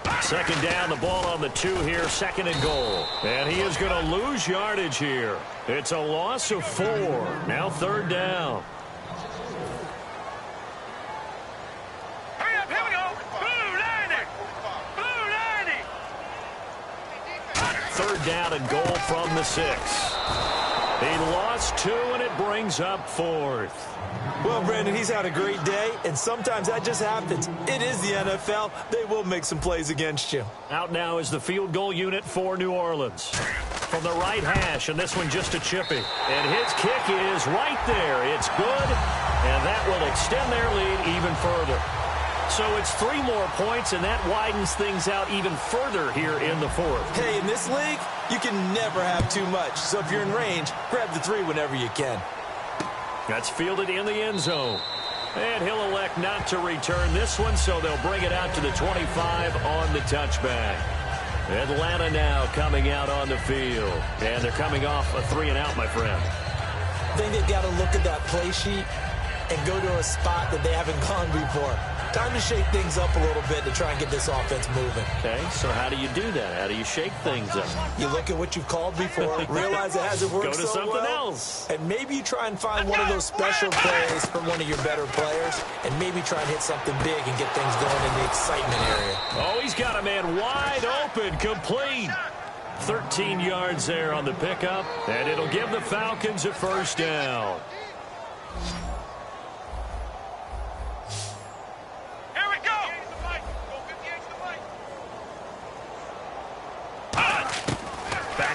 2nd down, the ball on the 2 here, 2nd and goal. And he is going to lose yardage here. It's a loss of 4. Now 3rd down. Hurry up, here we go! Blue 90! Blue 90! 3rd down and goal from the 6. He lost 2, and it brings up 4th. Well, Brandon, he's had a great day, and sometimes that just happens. It is the NFL. They will make some plays against you. Out now is the field goal unit for New Orleans. From the right hash, and this one just a chippy. And his kick is right there. It's good, and that will extend their lead even further. So it's 3 more points, and that widens things out even further here in the 4th. Hey, in this league, you can never have too much. So if you're in range, grab the 3 whenever you can. That's fielded in the end zone. And he'll elect not to return this one, so they'll bring it out to the 25 on the touchback. Atlanta now coming out on the field. And they're coming off a 3-and-out, my friend. I think they've got to look at that play sheet and go to a spot that they haven't gone before. Time to shake things up a little bit to try and get this offense moving. Okay, so how do you do that? How do you shake things up? You look at what you've called before, realize it hasn't worked Go to so something well, else. and maybe you try and find one of those special plays from one of your better players, and maybe try and hit something big and get things going in the excitement area. Oh, he's got a man wide open, complete. 13 yards there on the pickup, and it'll give the Falcons a 1st down.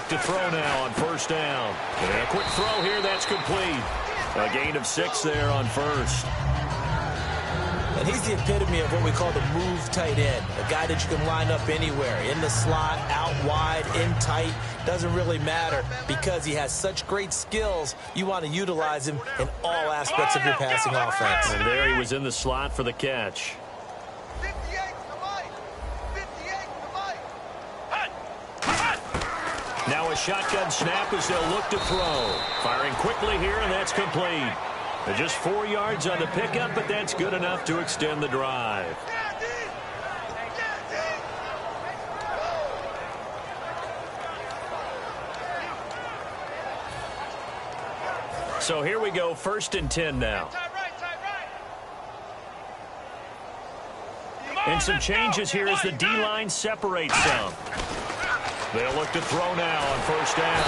To throw now on 1st down. And a quick throw here, that's complete. A gain of 6 there on 1st. And he's the epitome of what we call the move tight end. A guy that you can line up anywhere. In the slot, out wide, in tight. Doesn't really matter because he has such great skills. You want to utilize him in all aspects of your passing offense. And there he was in the slot for the catch. Now a shotgun snap as they'll look to throw. Firing quickly here, and that's complete. Just 4 yards on the pickup, but that's good enough to extend the drive. So here we go, 1st and 10 now. And some changes here as the D-line separates some. They'll look to throw now on 1st down.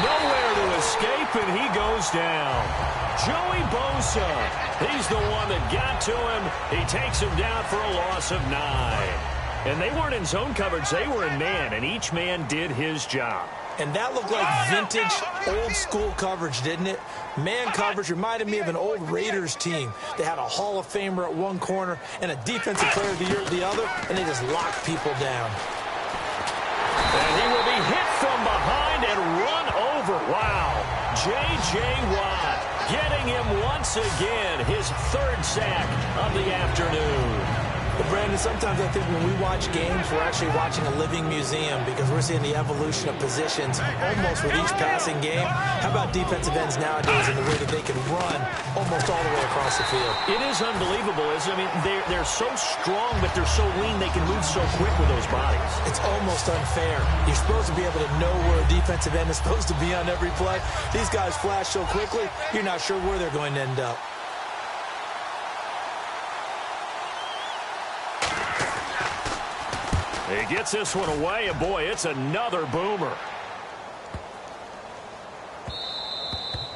Nowhere to escape, and he goes down. Joey Bosa, he's the one that got to him. He takes him down for a loss of 9. And they weren't in zone coverage. They were in man, and each man did his job. And that looked like vintage, old-school coverage, didn't it? Man coverage reminded me of an old Raiders team. They had a Hall of Famer at one corner and a Defensive Player of the Year at the other, and they just locked people down. And he will be hit from behind and run over. Wow. J.J. Watt getting him once again, his 3rd sack of the afternoon. But, Brandon, sometimes I think when we watch games, we're actually watching a living museum because we're seeing the evolution of positions almost with each passing game. How about defensive ends nowadays and the way that they can run almost all the way across the field? It is unbelievable, isn't it? I mean, they're so strong, but they're so lean, they can move so quick with those bodies. It's almost unfair. You're supposed to be able to know where a defensive end is supposed to be on every play. These guys flash so quickly, you're not sure where they're going to end up. He gets this one away, and boy, it's another boomer.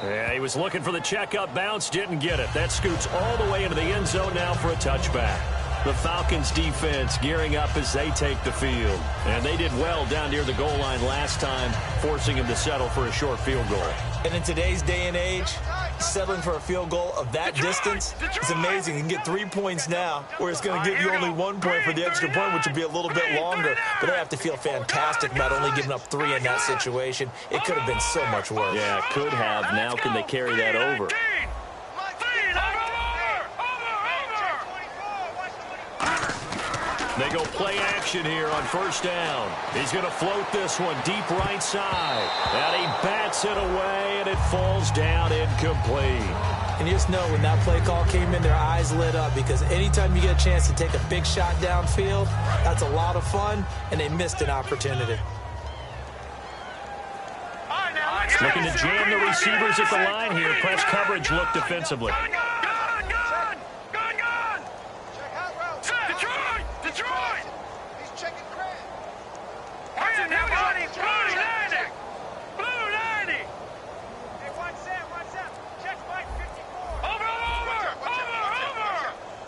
Yeah, he was looking for the checkup bounce, didn't get it. That scoots all the way into the end zone now for a touchback. The Falcons defense gearing up as they take the field. And they did well down near the goal line last time, forcing him to settle for a short field goal. And in today's day and age, settling for a field goal of that distance is amazing. You can get 3 points now, where it's going to give you only 1 point for the extra point, which would be a little bit longer. But they have to feel fantastic about only giving up 3 in that situation. It could have been so much worse. Yeah, it could have. Now can they carry that over? They go play action here on first down. He's going to float this one deep right side. And he bats it away, and it falls down incomplete. And you just know when that play call came in, their eyes lit up because anytime you get a chance to take a big shot downfield, that's a lot of fun, and they missed an opportunity. Looking to jam the receivers at the line here. Press coverage look defensively.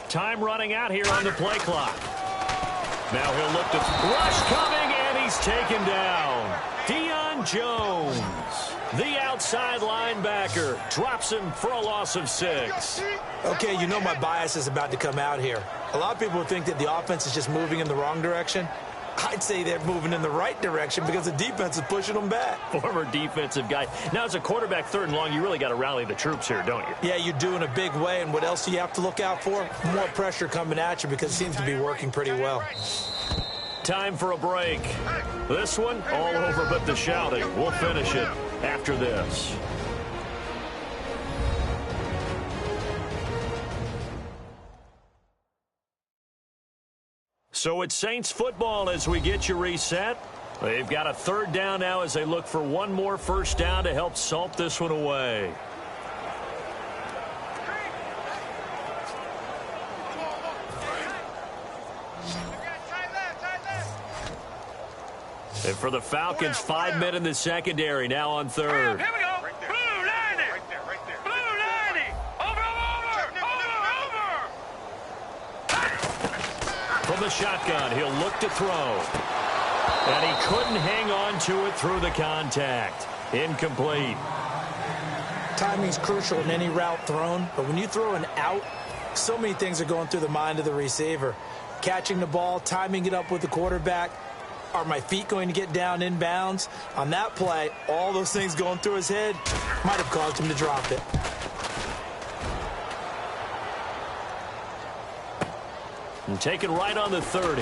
Time running out here on the play clock. Now he'll look to rush coming, and he's taken down. Deion Jones, the outside linebacker, drops him for a loss of 6. Okay, you know my bias is about to come out here. A lot of people think that the offense is just moving in the wrong direction. I'd say they're moving in the right direction because the defense is pushing them back. Former defensive guy. Now, as a quarterback, 3rd and long, you really got to rally the troops here, don't you? Yeah, you do in a big way. And what else do you have to look out for? More pressure coming at you because it seems to be working pretty well. Time for a break. This one, all over but the shouting. We'll finish it after this. So it's Saints football as we get you reset. They've got a 3rd down now as they look for one more first down to help salt this one away. And for the Falcons, 5 men in the secondary now on 3rd. Here we go. Blue 90. Blue 90. Over. From the shotgun, he'll look to throw. And he couldn't hang on to it through the contact. Incomplete. Timing's crucial in any route thrown, but when you throw an out, so many things are going through the mind of the receiver. Catching the ball, timing it up with the quarterback. Are my feet going to get down in bounds? On that play, all those things going through his head might have caused him to drop it. And taken right on the 30.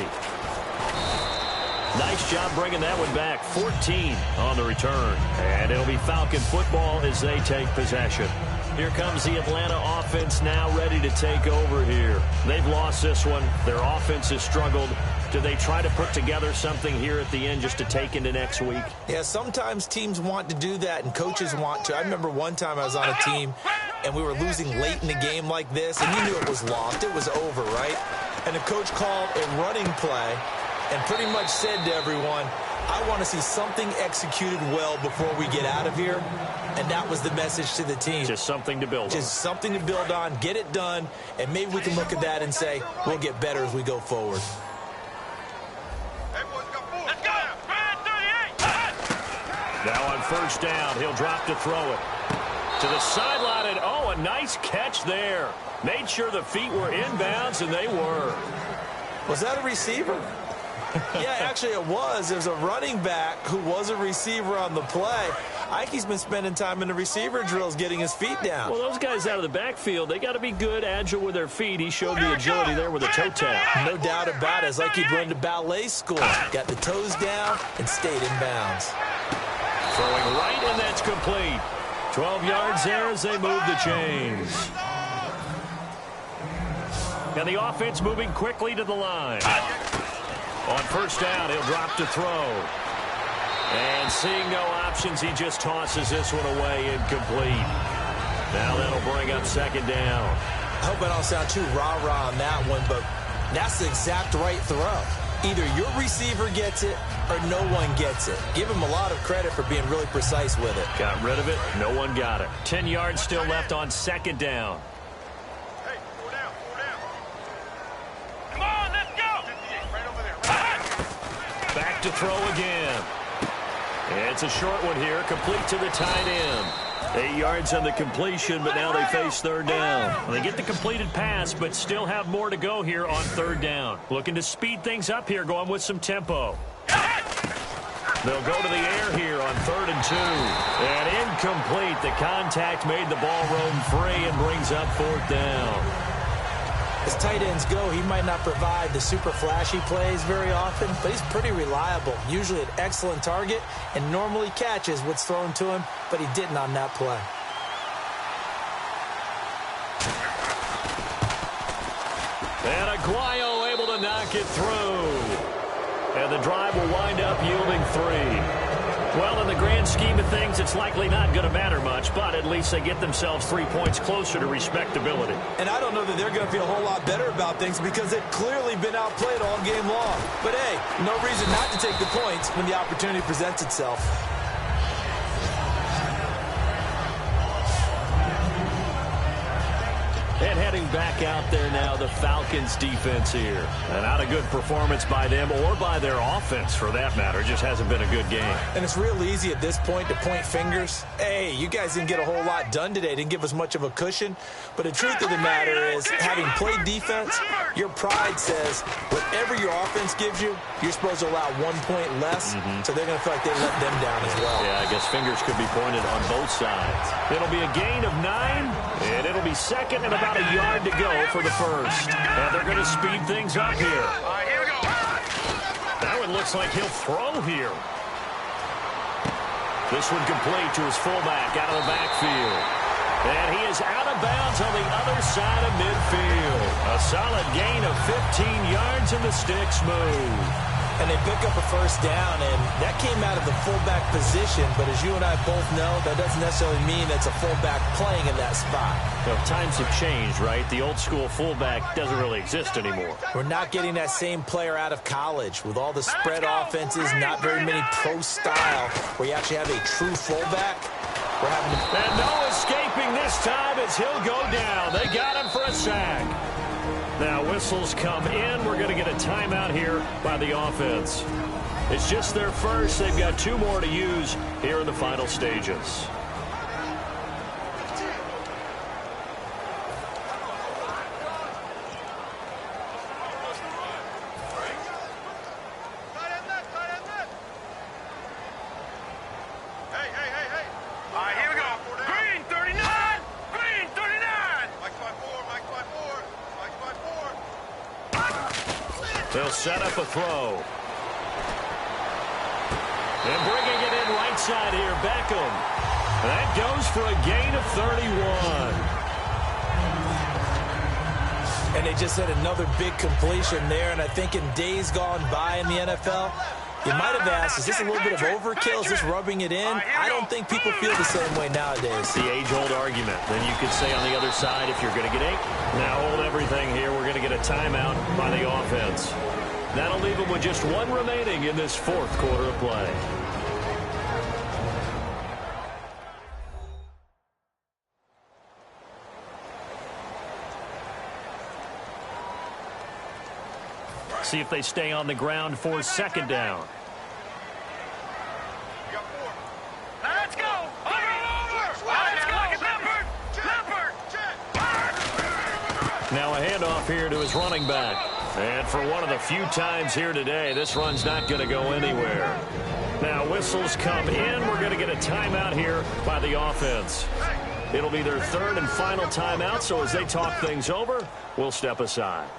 Nice job bringing that one back. 14 on the return. And it'll be Falcon football as they take possession. Here comes the Atlanta offense now ready to take over here. They've lost this one. Their offense has struggled. Do they try to put together something here at the end just to take into next week? Yeah, sometimes teams want to do that and coaches want to. I remember one time I was on a team and we were losing late in the game like this, and you knew it was lost. It was over, right? And the coach called a running play and pretty much said to everyone, I want to see something executed well before we get out of here. And that was the message to the team. Just something to build on. Just something to build on, get it done, and maybe we can look at that and say, we'll get better as we go forward. Let's go. Now on first down, he'll drop to throw it. To the sideline, and oh, a nice catch there. Made sure the feet were inbounds, and they were. Was that a receiver? Yeah, actually it was. There's a running back who was a receiver on the play. Ike's been spending time in the receiver drills getting his feet down. Well, those guys out of the backfield, they got to be good, agile with their feet. He showed the agility there with a toe tap. No doubt about it. It's like he'd run to ballet school. Got the toes down and stayed in bounds. Throwing right, and that's complete. 12 yards there as they move the chains. And the offense moving quickly to the line. On first down, he'll drop to throw. And seeing no options, he just tosses this one away, incomplete. Now that'll bring up second down. I hope I don't sound too rah-rah on that one, but that's the exact right throw. Either your receiver gets it or no one gets it. Give him a lot of credit for being really precise with it. Got rid of it. No one got it. 10 yards still left on second down. Hey, 4 down, 4 down. Come on, let's go. Right over there. Back to throw again. It's a short one here, complete to the tight end. 8 yards on the completion, but now they face third down. They get the completed pass, but still have more to go here on third down. Looking to speed things up here, going with some tempo. They'll go to the air here on 3rd and 2. And incomplete. The contact made the ball roam free and brings up 4th down. As tight ends go, he might not provide the super flashy plays very often, but he's pretty reliable, usually an excellent target, and normally catches what's thrown to him, but he didn't on that play. And Aguayo able to knock it through. And the drive will wind up yielding 3. Well, in the grand scheme of things, it's likely not going to matter much, but at least they get themselves 3 points closer to respectability. And I don't know that they're going to feel a whole lot better about things because they've clearly been outplayed all game long. But, hey, no reason not to take the points when the opportunity presents itself. And heading back out there now, the Falcons defense here. And not a good performance by them or by their offense, for that matter. It just hasn't been a good game. And it's real easy at this point to point fingers. Hey, you guys didn't get a whole lot done today. Didn't give us much of a cushion. But the truth of the matter is, having played defense, your pride says whatever your offense gives you, you're supposed to allow 1 point less. So they're going to feel like they let them down as well. Yeah, I guess fingers could be pointed on both sides. It'll be a gain of 9, and it'll be second and about a yard to go for the first. And they're going to speed things up here. All right, here we go. Now it looks like he'll throw here. This one complete to his fullback out of the backfield. And he is out of bounds on the other side of midfield. A solid gain of 15 yards, and the sticks move. And they pick up a first down, and that came out of the fullback position. But as you and I both know, that doesn't necessarily mean it's a fullback playing in that spot. Well, times have changed, right? The old school fullback doesn't really exist anymore. We're not getting that same player out of college with all the spread offenses, not very many pro style, where you actually have a true fullback. We're having to... And no escaping this time as he'll go down. They got him for a sack. Now whistles come in. We're going to get a timeout here by the offense. It's just their first. They've got 2 more to use here in the final stages. They'll set up a throw. And bringing it in right side here, Beckham. That goes for a gain of 31. And they just had another big completion there. And I think in days gone by in the NFL, you might have asked, is this a little bit of overkill? Is this rubbing it in? I don't think people feel the same way nowadays. The age-old argument. Then you could say on the other side, if you're going to get 8, now hold everything here. We're going to get a timeout by the offense. That'll leave them with just 1 remaining in this 4th quarter of play. See if they stay on the ground for second down. Let's go. Now a handoff here to his running back. And for one of the few times here today, this run's not going to go anywhere. Now whistles come in. We're going to get a timeout here by the offense. It'll be their third and final timeout, so as they talk things over, we'll step aside.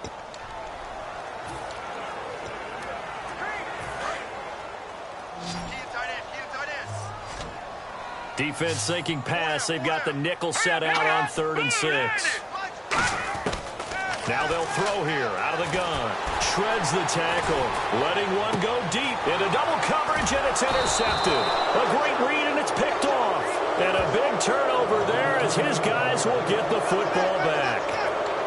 Defense thinking pass. They've got the nickel set out on 3rd and 6. Now they'll throw here out of the gun. Shreds the tackle. Letting one go deep into double coverage, and it's intercepted. A great read, and it's picked off. And a big turnover there as his guys will get the football back.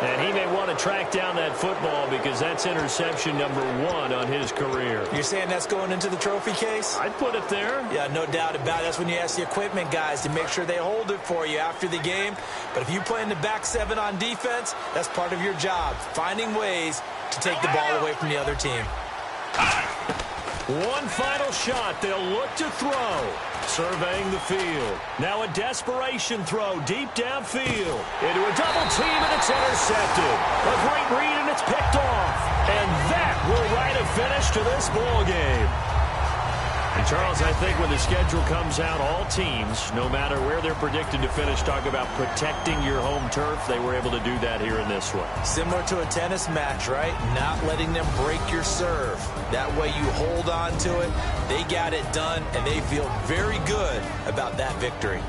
And he may want to track down that football because that's interception number 1 on his career. You're saying that's going into the trophy case? I'd put it there. Yeah, no doubt about it. That's when you ask the equipment guys to make sure they hold it for you after the game. But if you play in the back 7 on defense, that's part of your job, finding ways to take the ball away from the other team. One final shot. They'll look to throw. Surveying the field. Now a desperation throw deep downfield. Into a double team, and it's intercepted. A great read, and it's picked off. And that will write a finish to this ball game. And Charles, I think when the schedule comes out, all teams, no matter where they're predicted to finish, talk about protecting your home turf. They were able to do that here in this one. Similar to a tennis match, right? Not letting them break your serve. That way you hold on to it. They got it done, and they feel very good about that victory.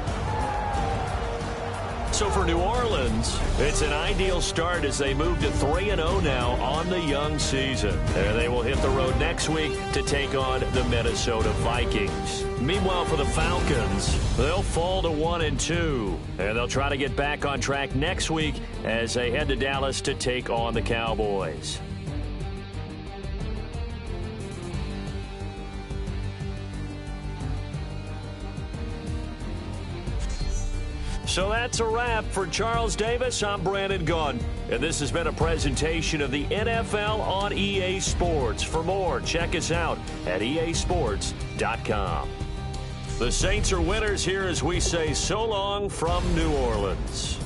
So for New Orleans, it's an ideal start as they move to 3-0 now on the young season. And they will hit the road next week to take on the Minnesota Vikings. Meanwhile, for the Falcons, they'll fall to 1-2. And they'll try to get back on track next week as they head to Dallas to take on the Cowboys. So that's a wrap. For Charles Davis, I'm Brandon Gaudin. And this has been a presentation of the NFL on EA Sports. For more, check us out at easports.com. The Saints are winners here as we say so long from New Orleans.